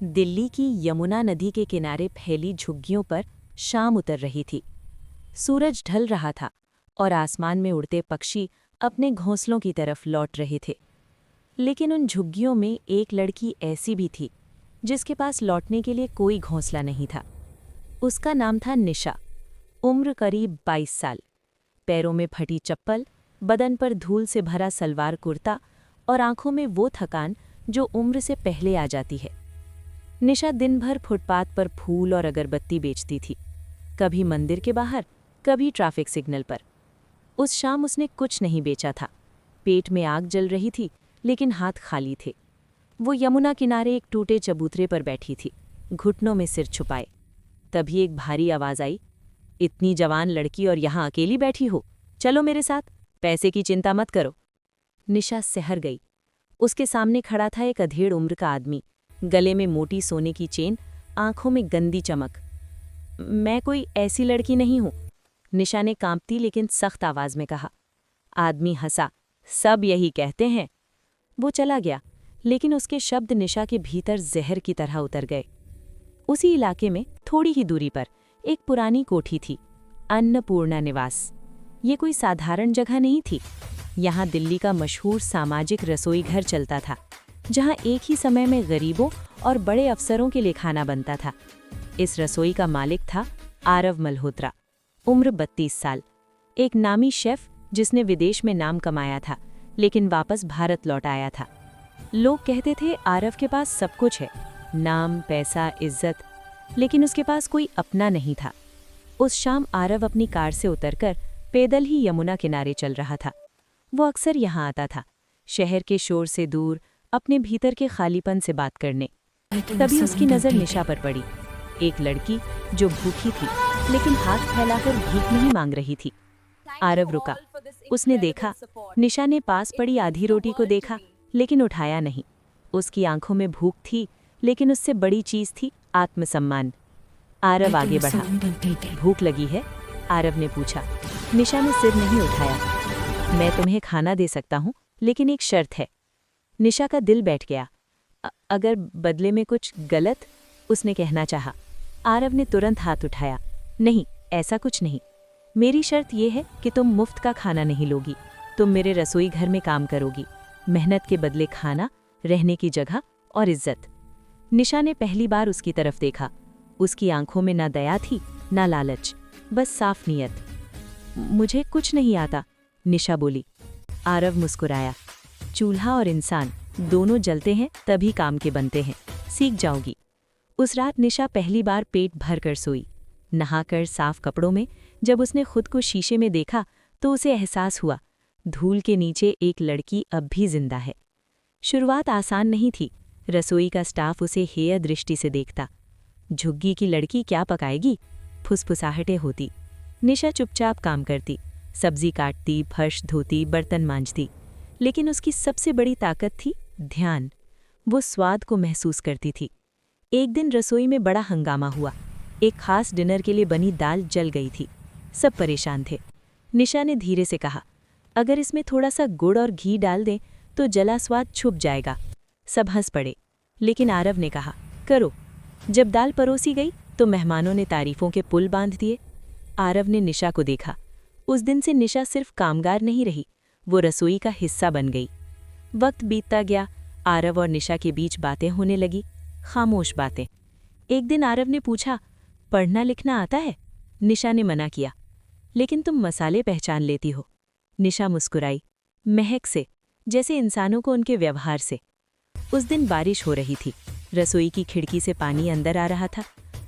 दिल्ली की यमुना नदी के किनारे फैली झुग्गियों पर शाम उतर रही थी। सूरज ढल रहा था और आसमान में उड़ते पक्षी अपने घोंसलों की तरफ लौट रहे थे। लेकिन उन झुग्गियों में एक लड़की ऐसी भी थी जिसके पास लौटने के लिए कोई घोंसला नहीं था। उसका नाम था निशा। उम्र करीब 22 साल। पैरों में फटी चप्पल, बदन पर धूल से भरा सलवार कुर्ता और आंखों में वो थकान जो उम्र से पहले आ जाती है। निशा दिन भर फुटपाथ पर फूल और अगरबत्ती बेचती थी, कभी मंदिर के बाहर, कभी ट्रैफिक सिग्नल पर। उस शाम उसने कुछ नहीं बेचा था। पेट में आग जल रही थी, लेकिन हाथ खाली थे। वो यमुना किनारे एक टूटे चबूतरे पर बैठी थी, घुटनों में सिर छुपाए। तभी एक भारी आवाज आई, इतनी जवान लड़की और यहाँ अकेली बैठी हो, चलो मेरे साथ, पैसे की चिंता मत करो। निशा सहर गई। उसके सामने खड़ा था एक अधेड़ उम्र का आदमी, गले में मोटी सोने की चेन, आंखों में गंदी चमक। मैं कोई ऐसी लड़की नहीं हूं, निशा ने कांपती लेकिन सख्त आवाज में कहा। आदमी हंसा, सब यही कहते हैं। वो चला गया, लेकिन उसके शब्द निशा के भीतर जहर की तरह उतर गए। उसी इलाके में थोड़ी ही दूरी पर एक पुरानी कोठी थी, अन्नपूर्णा निवास। ये कोई साधारण जगह नहीं थी। यहाँ दिल्ली का मशहूर सामाजिक रसोई घर चलता था, जहाँ एक ही समय में गरीबों और बड़े अफसरों के लिए खाना बनता था। इस रसोई का मालिक था आरव मल्होत्रा, उम्र 32 साल। एक नामी शेफ जिसने विदेश में नाम कमाया था, लेकिन वापस भारत लौट आया था। लोग कहते थे आरव के पास सब कुछ है, नाम, पैसा, इज्जत, लेकिन उसके पास कोई अपना नहीं था। उस शाम आरव अपनी कार से उतरकर पैदल ही यमुना किनारे चल रहा था। वो अक्सर यहाँ आता था, शहर के शोर से दूर, अपने भीतर के खालीपन से बात करने। तभी उसकी नज़र निशा पर पड़ी, एक लड़की जो भूखी थी लेकिन हाथ फैलाकर भीख नहीं मांग रही थी। आरव रुका। उसने देखा, निशा ने पास पड़ी आधी रोटी को देखा, लेकिन उठाया नहीं। उसकी आंखों में भूख थी, लेकिन उससे बड़ी चीज थी आत्मसम्मान। आरव आगे बढ़ा। भूख लगी है? आरव ने पूछा। निशा ने सिर नहीं उठाया। मैं तुम्हें खाना दे सकता हूँ, लेकिन एक शर्त है। निशा का दिल बैठ गया। अगर बदले में कुछ गलत, उसने कहना चाहा। आरव ने तुरंत हाथ उठाया। नहीं, ऐसा कुछ नहीं। मेरी शर्त यह है कि तुम मुफ्त का खाना नहीं लोगी। तुम मेरे रसोई घर में काम करोगी, मेहनत के बदले खाना, रहने की जगह और इज्जत। निशा ने पहली बार उसकी तरफ देखा। उसकी आंखों में ना दया थी, ना लालच, बस साफ नीयत। मुझे कुछ नहीं आता, निशा बोली। आरव मुस्कुराया। चूल्हा और इंसान दोनों जलते हैं तभी काम के बनते हैं, सीख जाओगी। उस रात निशा पहली बार पेट भर कर सोई। नहाकर साफ कपड़ों में जब उसने खुद को शीशे में देखा तो उसे एहसास हुआ, धूल के नीचे एक लड़की अब भी जिंदा है। शुरुआत आसान नहीं थी। रसोई का स्टाफ उसे हेय दृष्टि से देखता। झुग्गी की लड़की क्या पकाएगी? फुसफुसाहटें होती। निशा चुपचाप काम करती, सब्जी काटती, फर्श धोती, बर्तन मांजती। लेकिन उसकी सबसे बड़ी ताकत थी ध्यान। वो स्वाद को महसूस करती थी। एक दिन रसोई में बड़ा हंगामा हुआ। एक खास डिनर के लिए बनी दाल जल गई थी। सब परेशान थे। निशा ने धीरे से कहा, अगर इसमें थोड़ा सा गुड़ और घी डाल दें तो जला स्वाद छुप जाएगा। सब हंस पड़े, लेकिन आरव ने कहा, करो। जब दाल परोसी गई तो मेहमानों ने तारीफों के पुल बांध दिए। आरव ने निशा को देखा। उस दिन से निशा सिर्फ कामगार नहीं रही, वो रसोई का हिस्सा बन गई। वक्त बीतता गया, आरव और निशा के बीच बातें होने लगी, खामोश बातें। एक दिन आरव ने पूछा, पढ़ना लिखना आता है? निशा ने मना किया। लेकिन तुम मसाले पहचान लेती हो। निशा मुस्कुराई, महक से, जैसे इंसानों को उनके व्यवहार से। उस दिन बारिश हो रही थी। रसोई की खिड़की से पानी अंदर आ रहा था।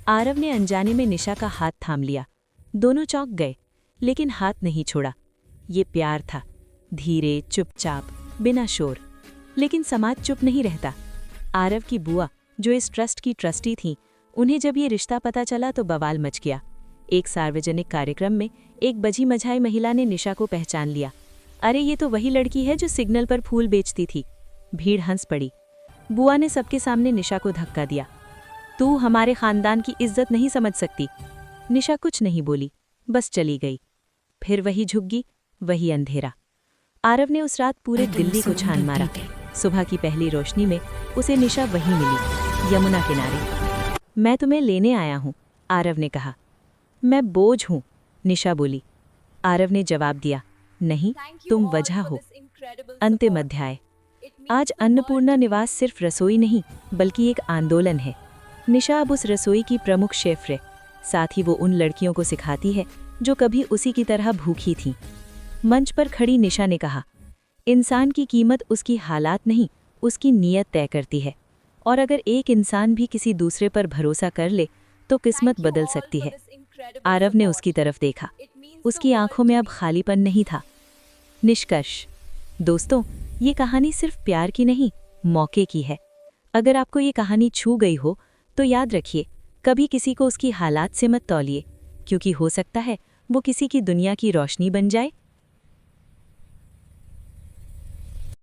आरव ने अनजाने में निशा का हाथ थाम लिया। दोनों चौंक गए, लेकिन हाथ नहीं छोड़ा। ये प्यार था, धीरे, चुपचाप, बिना शोर। लेकिन समाज चुप नहीं रहता। आरव की बुआ, जो इस ट्रस्ट की ट्रस्टी थीं, उन्हें जब ये रिश्ता पता चला तो बवाल मच गया। एक सार्वजनिक कार्यक्रम में एक बजी मझाई महिला ने निशा को पहचान लिया। अरे, ये तो वही लड़की है जो सिग्नल पर फूल बेचती थी। भीड़ हंस पड़ी। बुआ ने सबके सामने निशा को धक्का दिया। तू हमारे खानदान की इज्जत नहीं समझ सकती। निशा कुछ नहीं बोली, बस चली गई। फिर वही झुग्गी, वही अंधेरा। आरव ने उस रात पूरे दिल्ली को छान मारा। सुबह की पहली रोशनी में उसे निशा वहीं मिली, यमुना किनारे। मैं तुम्हें लेने आया हूँ, आरव ने कहा। मैं बोझ हूँ, निशा बोली। आरव ने जवाब दिया, नहीं, तुम वजह हो। अंतिम अध्याय। आज अन्नपूर्णा निवास सिर्फ रसोई नहीं बल्कि एक आंदोलन है। निशा अब उस रसोई की प्रमुख शेफ है। साथ ही वो उन लड़कियों को सिखाती है जो कभी उसी की तरह भूखी थीं। मंच पर खड़ी निशा ने कहा, इंसान की कीमत उसकी हालात नहीं, उसकी नीयत तय करती है। और अगर एक इंसान भी किसी दूसरे पर भरोसा कर ले तो किस्मत बदल सकती है। आरव ने उसकी तरफ देखा। उसकी आंखों में अब खालीपन नहीं था। निष्कर्ष। दोस्तों, ये कहानी सिर्फ प्यार की नहीं, मौके की है। अगर आपको ये कहानी छू गई हो तो याद रखिए, कभी किसी को उसकी हालात से मत तौलिए, क्योंकि हो सकता है वो किसी की दुनिया की रोशनी बन जाए